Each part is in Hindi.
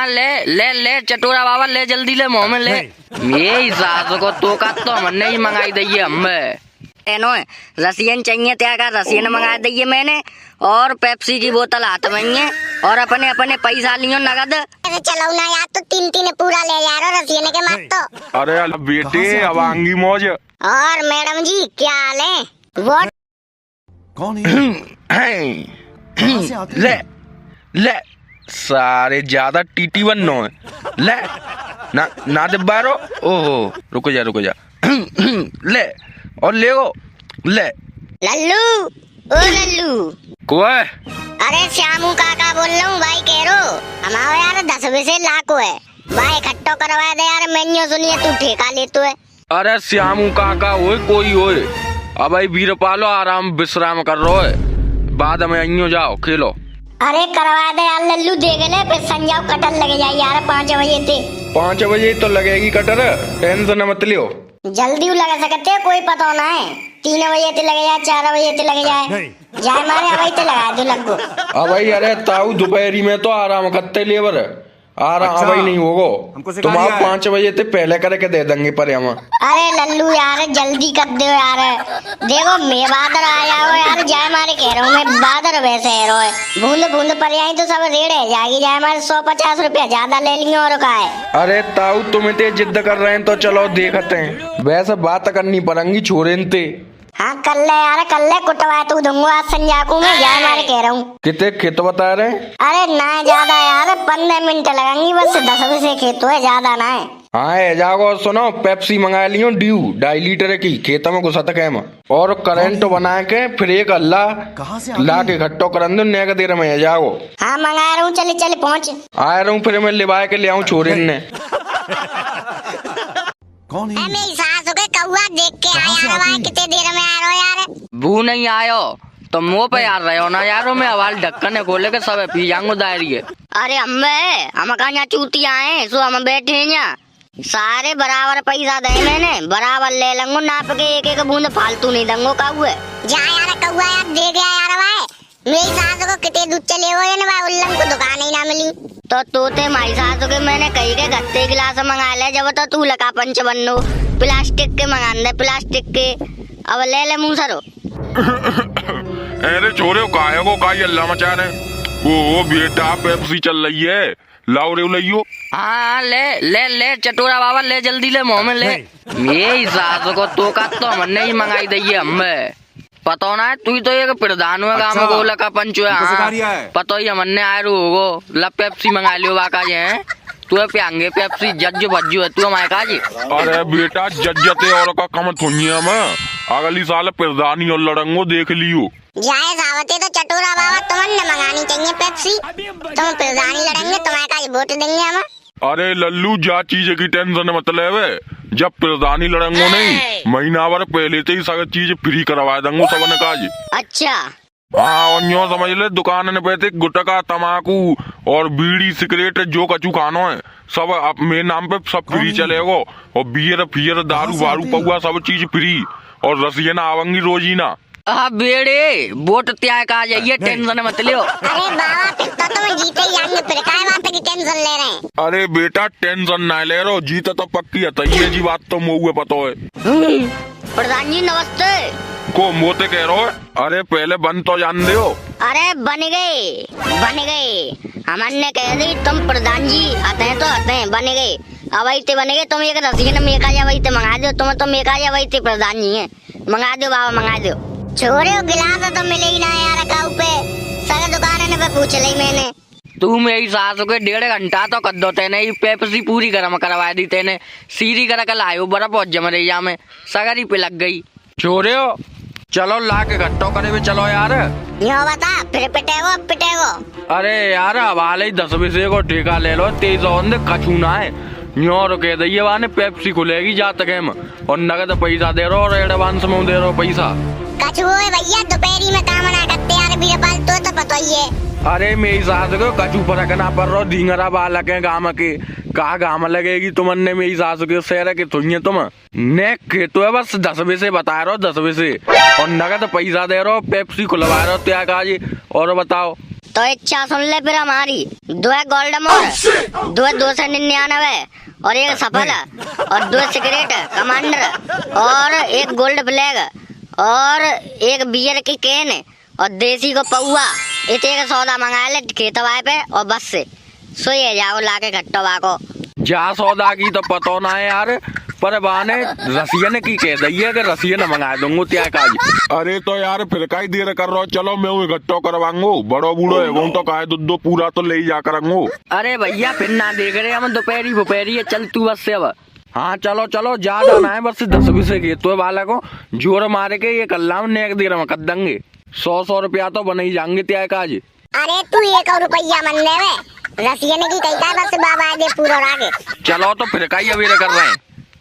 हाँ ले ले ले चटोरा बाबा ले जल्दी ले मुँह में ले। मेरी सास को तो का तो हमने ही मंगाई दी हमें। एनो रसियन चाहिए क्या का रसियन मंगा दिए मैंने और पेप्सी की बोतल हाथ में है और अपने अपने पैसा लियो नगद। चलो ना यार तो तीन पूरा ले जा रहा रसियन के मत तो। अरे बेटे अब आंगी मौज। और मैडम जी क्या हाल है? वो कौन है? ले ले सारे ज्यादा टीटी बननो है। ले ना दे बारो। ओहो रुको जा ले और ले गो ले। लल्लू ओ लल्लू कोई अरे श्यामू काका बोल रहा हूँ भाई कह रो हमारा यार 10 बजे लाखों है भाई इकट्ठो करवा दे यार मेन्यू सुनिए तू ठेका ले तो है। अरे श्यामू काका होए कोई होए अब भाई वीर पालो आराम विश्राम कर रो है बाद में अइयो जाओ खेलो। अरे करवा दे यार लल्लू देख ले फिर संजाओ कटल लगे जाए यार 5 बजे थे। 5 बजे तो लगेगी कटर टेंशन मत लियो। जल्दी लगा सकते कोई पता ना है 3 बजे ते लगे जाए 4 बजे ते लगे जाए मारे अवई ते लगा दो लगो। अब भाई अरे ताऊ दोपहरी में तो आराम करते लेबर आराम अच्छा, अभी नहीं होगो तुम आप 5 बजे ते पहले करके दे देंगे पर हम। अरे लल्लू यार जल्दी कर दो यार देखो मैं बादर आया हो यार जाए मारे कह रहा हूँ मैं बादर वैसे है बूंद बूंद पर आई तो सब रेड है जाएगी जाए मारे 150 रुपया ज्यादा ले लेंगे और का है। अरे ताऊ तुम इतने जिद कर रहे हैं तो चलो देखते हैं वैसे बात करनी पड़ेगी छोरे ते। हाँ कर ले यार कर ले कुटवा तू दूंगा आज संजाकू में जाए मारे कह रहा हूँ। कितने खेत बता रहे? अरे ना ज्यादा यार 15 मिनट लगेंगी बस 10 बजे खेत है ज्यादा ना है। हाँ जाओ सुनो पेप्सी मंगा लियो ड्यू 2.5 लीटर की खेत में घुसा तक और करंट बना के फिर एक अल्लाह ला के इकट्ठो कर दो नेक देर में जाओ। हाँ मंगा रहा हूँ चले पहुँच आ रहा हूँ फिर मैं लिवा के ले आऊँ छोरे ने। कौन है? मेरी सास हो गए कौआ देख के आया भाई कितने देर में आ रहे हो यार? भू नहीं आयो तो मुँह पे यार रहे हो ना यारो मैं हवाल ढक्कन खोले के सब पी जाऊंगा दायरी है। अरे अम्मे हम कहा चूतिया है सो हम बैठे हैं यहाँ सारे बराबर पैसा दे मैंने बराबर ले लूंगा नाप के एक बूंद फालतू नहीं दूंगा कौए। जा यार कौआ यार दे गया यार भाई मेरी सास को कितने दूध चले हुए हैं भाई उल्लम को दुकान ही ना मिली तो तोते माई सास के मैंने कही के गत्ते गिलास मंगा ले जब तो तू लगा पंच बन्नो प्लास्टिक के मंगा दे प्लास्टिक के अब ले ले मुँह सरो। अरे छोरे काहे को काई अल्लाह मचा रहे ओ बेटा पेप्सी चल रही है लाओ रे लियो। हाँ ले ले ले चटोरा बाबा ले जल्दी ले मुँह में ले। मेरी सास को तो का तो हमने ही मंगाई दी है हमें पता ना है तू तो एक प्रधान हुआ अच्छा, गाँव को लका पंच है पता ही हमने आए रो ला पेप्सी मंगा लियो बाका ये है तू प्यांगे पेप्सी जज्जो भज्जो है तू हमारे काजी। अरे बेटा जज्जते और का कम थोनिया में अगली साल प्रधानी और लड़ंगो देख लियो। जाए सावते तो चटोरा बाबा तुमने मंगानी चाहिए पेप्सी तुम प्रधानी लड़ेंगे तुम्हारे का वोट देंगे हम। अरे लल्लू जा चीज की टेंशन मतलब है जब प्रधानी लड़ेंगो नहीं महीना भर पहले से ही सब चीज फ्री करवा देंगे सबने काजी। अच्छा हाँ और यूँ समझ ले दुकान ने पैसे गुटखा तमाकू और बीड़ी सिगरेट जो कचू खानो है सब मेरे नाम पे सब फ्री चलेगो और बियर फियर दारू वारू पौआ सब चीज फ्री और रसियन आवेंगी रोजीना। हाँ बेड़े वोट त्याग का जाइए टेंशन मत लियो। अरे बाबा फिर तो तुम जीते ही आएंगे फिर काय बात की टेंशन ले रहे हैं? अरे बेटा टेंशन ना ले रहो जीता तो पक्की है ये जी बात तो मुँह पता है। प्रधान जी नमस्ते को मोते कह रहे हो? अरे पहले बन तो जान दो। अरे बन गए हमने कह दी तुम प्रधान जी आते हैं तो आते हैं बन गए अवई ते बने गए तुम एक रसियन मेका या वही ते मंगा दो तुम तो मेका या वही ते प्रधान जी है मंगा दो बाबा मंगा दो। छोरे गिलास तो मिले ही ना यार काऊ पे सारे दुकान पे पूछ ली मैंने। तू मेरी सास को 1.5 घंटा तो कर दो तेने पेप्सी पूरी गर्म करवा दी तेने सीरी कर लायो बर्फ और जमरेजा में सगरी पे लग गई। छोरे हो चलो ला के घट्टो करे भी चलो यार। यो बता फिर पिटेगो। अरे यार हवाले 10 बजे को ठेका ले लो 23 कछू ना है न्यो रुके दी वाने पेप्सी खुलेगी जा तक और नगद पैसा दे रहो और एडवांस में दे रहो पैसा। कछू है भैया दोपहरी में काम ना करते यार बीरपाल तो पता ही है। अरे मेरी सास को कछू परखना पड़ रहा धींगरा बालक है गाँव के कहा गाँव लगेगी तुमने मेरी सास के शहर के तुझे तुम ने तो है बस 10 बजे बता रहे हो 10 बजे और नगद पैसा दे रहे हो पेप्सी खुलवा रहे हो त्याग आज और बताओ। तो इच्छा सुन ले फिर हमारी। 2 गोल्ड मोर, 299 और 1 सफल और 2 सिगरेट कमांडर और 1 गोल्ड फ्लैग और 1 बियर की कैन और देसी को पौआ। इतने का सौदा मंगा ले खेतवाए पे और बस से सोए जाओ लाके घट्टवा को। जा सौदा की तो पतो ना है यार, पर बाने रसियन की कह दी है कि रसियन मंगा दूंगा त्या काज। अरे तो यार फिर का ही देर कर रहा, चलो मैं इकट्ठो करवाऊंगो, बड़ो बूढ़ो है वो तो काहे दूध पूरा तो ले ही जा करूंगो। अरे भैया फिर ना देख रहे हम दोपहरी है, चल तू बस से अब। हाँ चलो चलो, ज्यादा ना है, बस 10-20 के तो वाला को जोर मारे के ये कल्ला नेक देर में कर देंगे। 100 रुपया तो बन ही जाएंगे त्या काज। अरे तू 1 रुपया मन दे में रसियन की कही बस बाबा दे पूरा आगे। चलो तो फिर का ही अवेयर कर रहे हैं।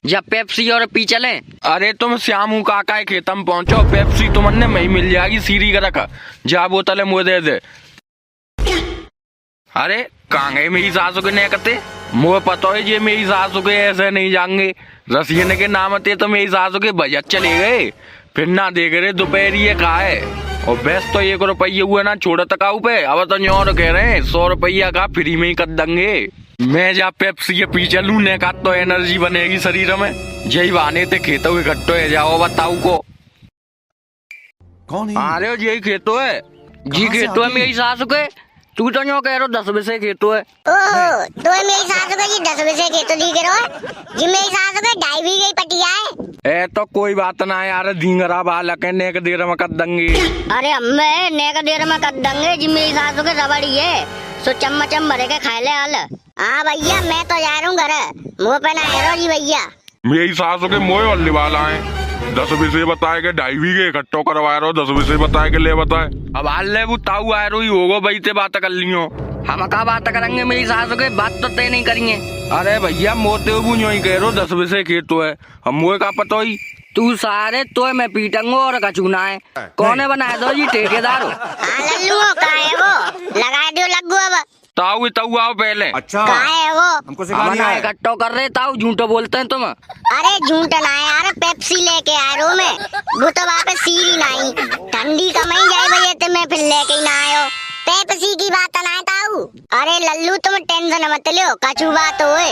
जब पेप्सी और पी चले। अरे तुम श्यामू काका के खेतम पहुंचो, पेप्सी तुमने में ही मिल जाएगी, सीरी का रखा जा बोतल मुझे दे दे। अरे कांगे मेरी सासू के नेकते मुझे पता है ये मेरी सासू के ऐसे नहीं जाएंगे, रसियन के नाम थे तो मेरी सासू के बजट चले गए, फिर ना देख रहे दोपहरी का है और बेस्ट तो 1 रुपये हुआ ना छोड़ तकाऊ पे। अब तो न्योर कह रहे हैं 100 रुपया का फ्री में ही कर देंगे। मैं जा पेप्सी पी चलू ने का तो एनर्जी बनेगी शरीर में, यही बहाने थे खेतों के घट्टो है जाओ बताऊ को। कौन है? अरे यही खेतो है जी, खेतो है मेरी सासू के। तू तो न्यो कह रहा 10 खेतो है। ओह तो मेरी सासू का जी 10 खेतो दी करो जी, मेरी सासू का 2.5 बीघे पटिया है। ए तो कोई बात ना यार, धींगरा बालक है, नेक देर में कर देंगे। अरे अम्मे नेक देर में कर देंगे जी, मेरी सासू के रबड़ी है सो चम्मचम भरे के खाए ले हाल। हाँ भैया मैं तो जा रहा हूँ घर, मुँह पे ना हेरो जी भैया। मेरी सासू के मोह वाले वाला है, 10 बताए के 2.5 बीघे इकट्ठो करवा रहा, 10 बताए के ले बताए। अब हाल ले वो ताऊ आए रो ही होगो भाई ते बात कर लियो। हम का बात करेंगे मेरी सासू के, बात तो तय नहीं करेंगे। अरे भैया मोते बुझो ही कह रो 10 खेतो है, हम मोए का पता ही। तू सारे तो मैं पीटंगो और कचूना है, कौन बनाए दो जी ठेकेदार हो। हाँ लल्लू का है वो, लगा दो लग्गू अब। ताऊ ताऊ आओ पहले। अच्छा का है वो? हमको सिखा दिया है। इकट्ठो कर रहे ताऊ, झूठो बोलते हैं तुम। अरे झूठ ना है यार, पेप्सी लेके आए रो में, वो तो वहाँ पे सीरी नहीं ठंडी कमाई जाए भैया ते मैं फिर लेके ही ना आयो। पेप्सी की बात ना है ताऊ। अरे लल्लू तुम टेंशन मत लो, कचू बात होए,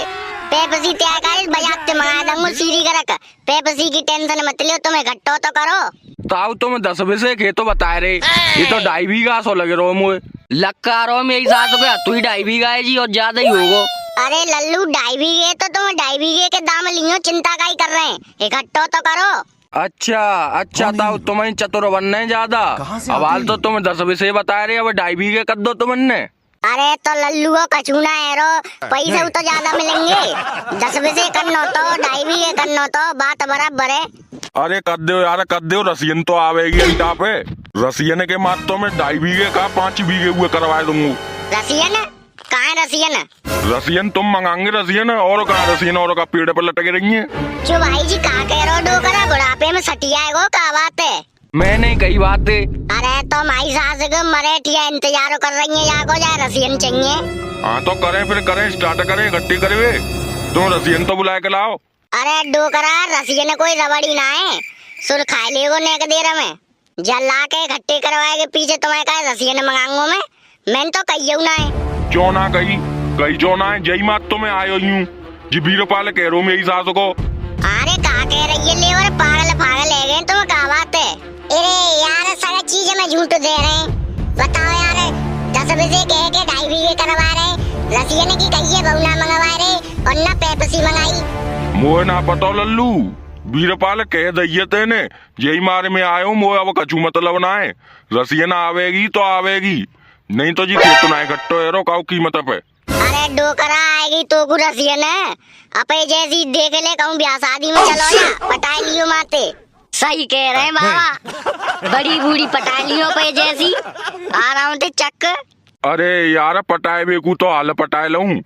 पेप्सी त्याग कर बजाते मंगा दूंगा सीरी का रख, पेप्सी की टेंशन मत लो, तुम्हें घट्टो तो करो। ताऊ तुम 10 खेतो बताए रे, ये तो 2.5 बीघा सो लगे रो मुझे। लक्का रो मेरी सासू के, तू ही 2.5 बीघा है जी और ज्यादा ही होगो। अरे लल्लू 2.5 बीघे तो तुम 2.5 बीघे के दाम लियो, चिंता का ही कर रहे हैं, इकट्ठो तो करो। अच्छा अच्छा ताऊ तुम्हें चतुर बनने ज्यादा, कहाँ से अब आती हाल है? तो तुम 10 बताए रहे, अब 2.5 बीघे कर दो तुमने। अरे तो लल्लू को कचूना है रो, पैसे तो ज्यादा मिलेंगे, 10 करनो तो 2.5 बीघे करनो तो बात बराबर है। अरे कर दो यार कर दो, रसियन तो आवेगी अंटा पे, रसियन के मात्रों में 2.5 बीघे का 5 बीघे हुए करवा दूंगा। रसियन कहाँ है रसियन? रसियन तुम मंगाएंगे रसियन, और कहाँ रसियन और का पेड़ पर लटके रही है। जो भाई जी कहाँ कह रहे हो डोकरा, बुढ़ापे में सटिया है वो, क्या बात है? मैं नहीं कही बात है। अरे तो माई सास को मरेठिया इंतजार कर रही है, या को जाए रसियन चाहिए। हाँ तो करें फिर करें, स्टार्ट करें, इकट्ठी करे तुम रसियन तो बुलाए के लाओ। अरे डोकरा रसियन कोई रबड़ी ना है, सुर खा लेगो नेक देर में, जला के इकट्ठे करवाए के पीछे तुम्हें कहा रसियन मंगाऊंगा मैं तो कही ना है। क्यों ना कही जो ना है, जई मात तो मैं आयो यूं जी बीरपाल कह रो मेरी सास को। अरे कहा कह रही है लेवर, पागल पागल है गए तुम, क्या बात है? अरे यार सारा चीज में झूठ दे रहे हैं, बताओ यार 10 कह के 2.5 बीघे करवा रहे, रसियन की कही है बहुना मंगवा रहे और ना पेप्सी मंगाई। मोए ना पता लल्लू, बीरपाल कह दइए तेने, यही मारे में आयो मोए, अब कछु मतलब ना है, रसियन आवेगी तो आवेगी, नहीं तो जी खेत ना इकट्ठो है रो काऊ कीमत पे। अरे डोकरा आएगी तो को रसियन है, अपे जैसी देख ले कहूँ ब्याह शादी में चलो ना, पटाई लियो माते। सही कह रहे हैं बाबा, बड़ी बूढ़ी पटाई लियो पे जैसी, आ रहा हूँ चक। अरे यार पटाए बेकू तो हाल पटाए लूं,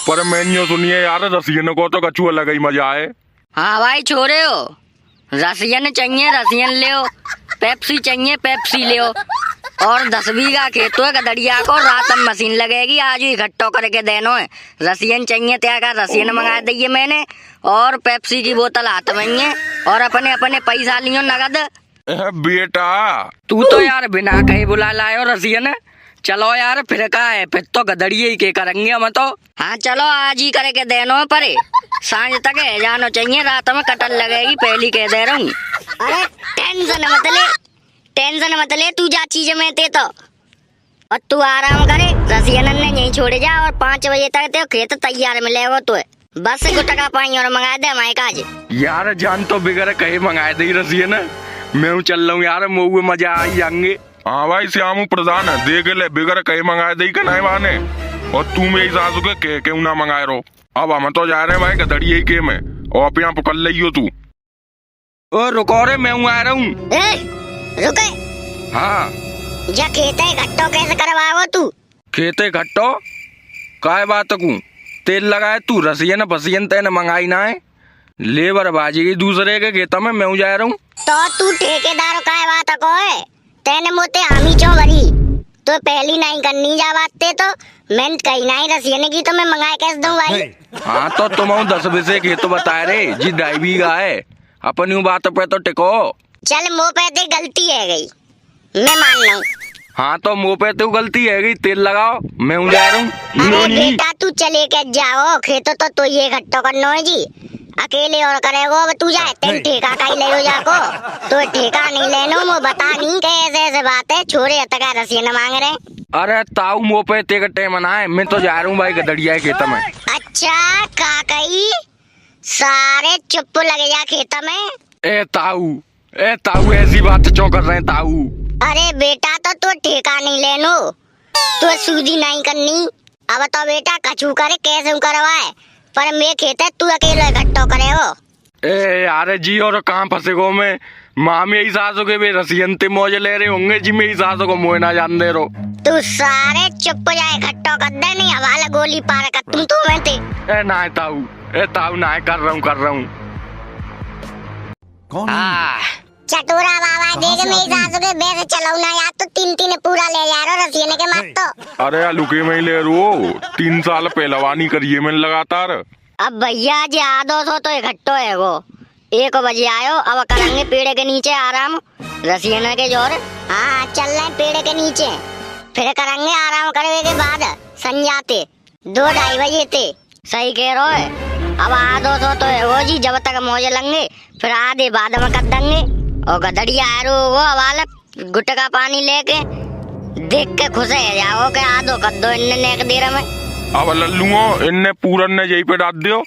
पर मैंने सुनिए यार रसियन को तो कछु अलग ही मजा है। हाँ भाई छोरे हो, रसियन चाहिए रसियन ले, पेप्सी चाहिए पेप्सी ले, और 10 बीघा खेतो है गदड़िया को, रात में मशीन लगेगी, आज ही इकट्ठो करके देनो है। रसियन चाहिए त्या का रसियन मंगा दिए मैंने, और पेप्सी की बोतल हाथ में है, और अपने अपने पैसा लियो नगद। बेटा तू तो यार बिना कहीं बुला लायो रसियन, चलो यार फिर का है, फिर तो गदड़िए ही के करेंगे हम तो। हाँ चलो आज ही करे के देनो परे, सांझ तक है जानो चाहिए, रात में कटल लगेगी पहली कह दे रहा हूँ। अरे टेंशन मत ले, तू जा चीज में ते तो, और तू आराम करे। रसियन ने यहीं छोड़े जा और 5 बजे तक ते खेत तैयार मिलेगा तो बस गुटका पानी और मंगा दे हमारे काज। यार जान तो बिगड़ कहीं मंगाए दे रसी है ना, मैं चल रहा हूँ यार, मुँह में मजा आई जाएंगे। हाँ भाई श्यामू प्रधान है, देख ले बिगड़ कहीं मंगाए दे का नहीं बहाने, और तू मेरी सासू के क्यों ना मंगाए रहो। अब हम तो जा रहे हैं भाई गदड़ी ही के में, और आप यहाँ पकड़ ली हो तू। ओ रुको रे, मैं आ रहा हूँ। रुके। हाँ जा खेते घट्टो कैसे करवाओ तू? खेते घट्टो काय बात को तेल लगाए तू, रसियन बसियन तेने मंगाई ना है, लेबर बाजी दूसरे के खेता में मैं जा रहा हूँ। तो तू ठेकेदार काय बात को है, तेने मोते हामी चो भरी तो पहली नहीं करनी जा बात तो मैं कहीं नहीं रसियन की तो मैं मंगाए कैसे दूं भाई। हाँ तो तुम 10 बजे खेत बताए रे जी ड्राइवी का है, अपनी बात पे तो टिको। चल मुँह पे ते गलती है गई, मैं मान लूं। हाँ तो मुँह पे तो गलती है गई, तेल लगाओ मैं जा रहा हूँ। अरे बेटा तू चले के जाओ खेत तो ये घट्टो करनो है जी, अकेले और करेगो। अब तू जाए तेन ठेका का ही ले लो जाको, तो ठेका नहीं लेनो मो बता नहीं कैसे ऐसे बात है, छोरे तक रसियन मांग रहे। अरे ताऊ मुँह पे ते कट्टे मनाए, मैं तो जा रहा हूँ भाई गदड़िया खेत में। अच्छा काकई सारे चुप लगे जा खेत में। ए ताऊ ऐसी बात क्यों कर रहे हैं ताऊ? अरे बेटा तो तू ठेका नहीं लेनो, तो सूदी नहीं करनी। अब तो बेटा कछू करे कैसे करवाए, पर मैं खेत है तू अकेले इकट्ठो करे हो। ए यार जी और कहाँ फंसे गो मैं, माँ मेरी सासों के भी रसियन ते मौज ले रहे होंगे जी, मेरी सासों को मोह ना जान दे रहो। तू सारे चुप जाए इकट्ठो कर दे, नहीं हवाला गोली पार कर तुम तो मैं थे। ए ना ताऊ ना कर रहा हूँ। कौन है? चटोरा बाबा देख मेरी सासू के बेस चलाऊ ना यार, तो 3 पूरा ले जा रहा रसियन के मत तो। अरे लुके में ले रो, 3 साल पहलवानी करिए मैंने लगातार। अब भैया जी आधो सो तो इकट्ठो है वो, 1 बजे आयो, अब करेंगे पेड़ के नीचे आराम रसियन के जोर। हाँ चल रहे पेड़ के नीचे, फिर करेंगे आराम करने के बाद संजाते 2-2:30 बजे थे। सही कह रहे हो, अब आधो सो तो है वो जी, जब तक मौजे लंगे फिर आधे बाद में कर देंगे। और गदड़िया आरो वो हवाला गुटका पानी लेके देख के खुश है जाओ के आधो कर दो इन्ने एक देर में। अब लल्लुओ इन्ने पूरन ने यही पे डाल दियो,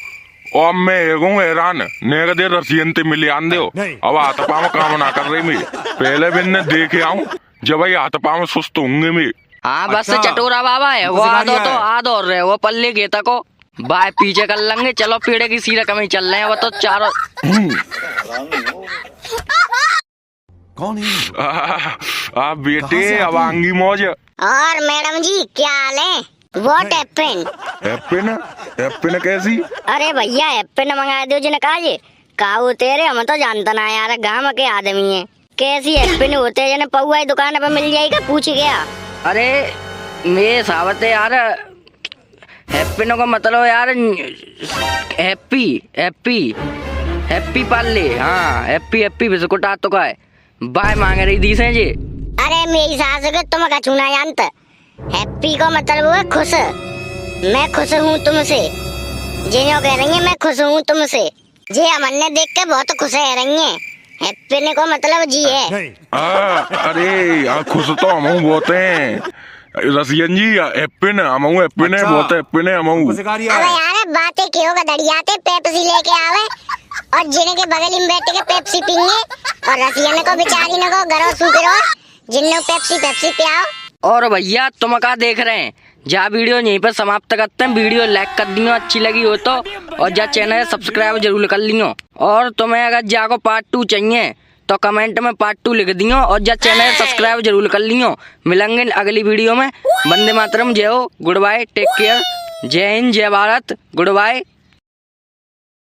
और मैं हैरान नेक देर रसियन ते मिले आन दियो। अब हाथ पाँव काम ना कर रही मैं, पहले भी इन्ने देखे आऊं जब भाई हाथ पाँव सुस्त होंगे मैं। हाँ बस अच्छा, चटोरा बाबा है वो, आधो तो आधो और रहे वो पल्ले के तको बाय पीछे कर लेंगे। चलो पेड़ की सीरा कमी चल रहे हैं वो तो चारों। कौन है? आप बेटे अब आंगी मौज। और मैडम जी क्या हाल है? व्हाट एप्पन कैसी? अरे भैया एप्पन मंगा दो जिन्हें कहा काऊ तेरे, हम तो जानता ना यार, गांव के आदमी है। कैसी एप्पन होते जिन्हें पौआ दुकान पे मिल जाएगा, पूछ गया। अरे मेरे सावत है यार, हैप्पी का मतलब यार हैप्पी पाले। हाँ हैप्पी बिस्कुट आ तो का है, बाय मांग रही दी से जी। अरे मेरी सास के तुम कछू ना जानते, हैप्पी को मतलब वो है खुश। मैं खुश हूँ तुमसे, जिन्हों कह रही है मैं खुश हूँ तुमसे, जे हमने देख के बहुत खुश है रही है। हैप्पी को मतलब जी है। अरे खुश तो हम बहुत हैं रसियन जी, एप्पन है बहुत एप्पन है हमहू। अबे यार बातें क्यों गदड़ियाते, पेप्सी लेके आवे और जिन्हें के बगल में बैठ के पेप्सी पीएंगे, और रसियन को बेचारी न को घरों सुकरो जिन्हों पेप्सी पियाओ। और भैया तुम क्या देख रहे हैं, जा वीडियो यहीं पर समाप्त करते हैं। वीडियो लाइक कर दियो अच्छी लगी हो तो, और जा चैनल सब्सक्राइब जरूर कर लियो। और तुम्हें अगर जाको पार्ट 2 चाहिए तो कमेंट में पार्ट 2 लिख दियो, और जा चैनल सब्सक्राइब जरूर कर लियो। मिलेंगे अगली वीडियो में। वंदे मातरम, जय हो, गुड बाय, टेक केयर, जय हिंद, जय भारत, गुड बाय।